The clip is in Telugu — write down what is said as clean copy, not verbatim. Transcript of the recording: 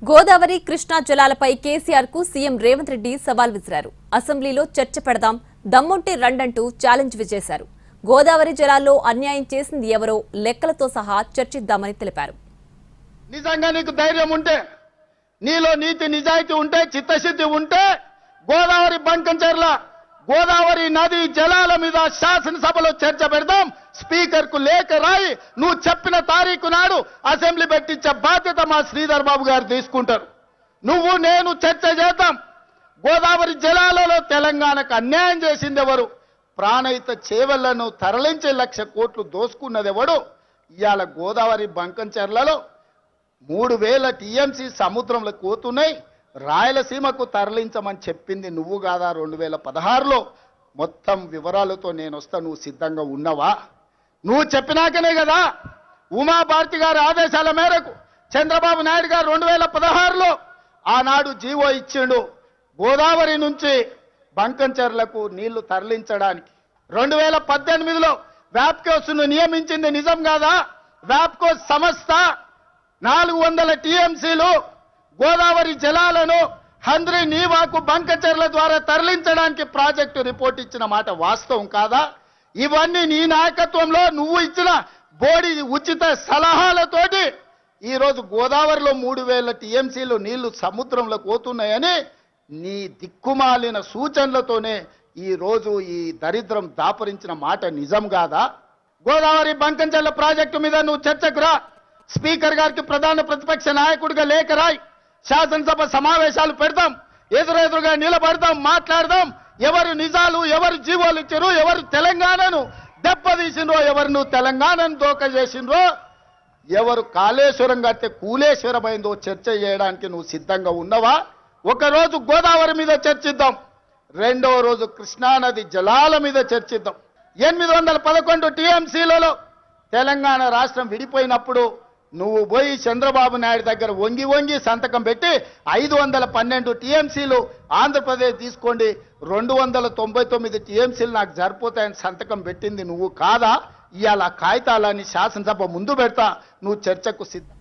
గోదావరి కృష్ణా జలాలపై కేసీఆర్ కు సీఎం రేవంత్ రెడ్డి సవాల్ విసిరారు. అసెంబ్లీలో చర్చ పెడదాం, దమ్ముంటే రండంటూ ఛాలెంజ్ విజేశారు. గోదావరి జలాల్లో అన్యాయం చేసింది ఎవరో లెక్కలతో సహా చర్చిద్దామని తెలిపారు. నిజంగా నీకు ధైర్యం ఉంటే, నీలో నీతి నిజాయితీ ఉంటే, చిత్తశుద్ధి ఉంటే గోదావరి బంకంచెర్ల గోదావరి నది జలాల మీద శాసనసభలో చర్చ పెడదాం. స్పీకర్ కు లేఖ రాయి నువ్వు చెప్పిన తారీఖు నాడు అసెంబ్లీ పెట్టించే బాధ్యత మా శ్రీధర్ బాబు గారు తీసుకుంటారు. నువ్వు నేను చర్చ చేద్దాం. గోదావరి జలాలలో తెలంగాణకు అన్యాయం చేసింది ఎవరు? ప్రాణహిత చేవళ్లను తరలించే 1,00,000 కోట్లు దోసుకున్నది ఎవడు? ఇవాళ గోదావరి బంకంచెర్లలో 3,000 టీఎంసీ సముద్రంలో పోతున్నాయి. రాయలసీమకు తరలించమని చెప్పింది నువ్వు కాదా? 2016లో మొత్తం వివరాలతో నేను వస్తా. నువ్వు సిద్ధంగా ఉన్నవా? నువ్వు చెప్పినాకనే కదా ఉమాభారతి గారి ఆదేశాల మేరకు చంద్రబాబు నాయుడు గారు 2016లో ఆనాడు జీవో ఇచ్చిండు గోదావరి నుంచి బంకంచెర్లకు నీళ్లు తరలించడానికి. 2018లో వ్యాప్కోస్ను నియమించింది నిజం కాదా? వ్యాప్కోస్ సంస్థ 400 టీఎంసీలు గోదావరి జలాలను హంద్రి నీవాకు బంకచెర్ల ద్వారా తరలించడానికి ప్రాజెక్టు రిపోర్ట్ ఇచ్చిన మాట వాస్తవం కాదా? ఇవన్నీ నీ నాయకత్వంలో నువ్వు ఇచ్చిన బోడి ఉచిత సలహాలతోటి ఈరోజు గోదావరిలో 3,000 టీఎంసీలు నీళ్లు సముద్రంలో పోతున్నాయని నీ దిక్కుమాలిన సూచనలతోనే ఈరోజు ఈ దరిద్రం దాపరించిన మాట నిజం కాదా? గోదావరి బంకంచెర్ల ప్రాజెక్టు మీద నువ్వు చర్చకు రా. స్పీకర్ గారికి ప్రధాన ప్రతిపక్ష నాయకుడిగా లేఖ రాయి. శాసనసభ సమావేశాలు పెడదాం, ఎదురెదురుగా నిలబడదాం, మాట్లాడదాం. ఎవరు నిజాలు, ఎవరు జీవోలు ఇచ్చారు, ఎవరు తెలంగాణను దెబ్బతీసిండ్రో, ఎవరు నువ్వు తెలంగాణను దోక చేసిండ్రో, ఎవరు కాళేశ్వరం కడితే కూలేశ్వరమైందో చర్చ చేయడానికి నువ్వు సిద్ధంగా ఉన్నవా? ఒకరోజు గోదావరి మీద చర్చిద్దాం, రెండవ రోజు కృష్ణానది జలాల మీద చర్చిద్దాం. 811 టీఎంసీలలో తెలంగాణ రాష్ట్రం విడిపోయినప్పుడు నువ్వు పోయి చంద్రబాబు నాయుడు దగ్గర వంగి వంగి సంతకం పెట్టి 512 టీఎంసీలు ఆంధ్రప్రదేశ్ తీసుకోండి, 299 టీఎంసీలు నాకు సరిపోతాయని సంతకం పెట్టింది నువ్వు కాదా? ఇవాళ కాగితాలని శాసనసభ ముందు పెడతా, నువ్వు చర్చకు సిద్ధం.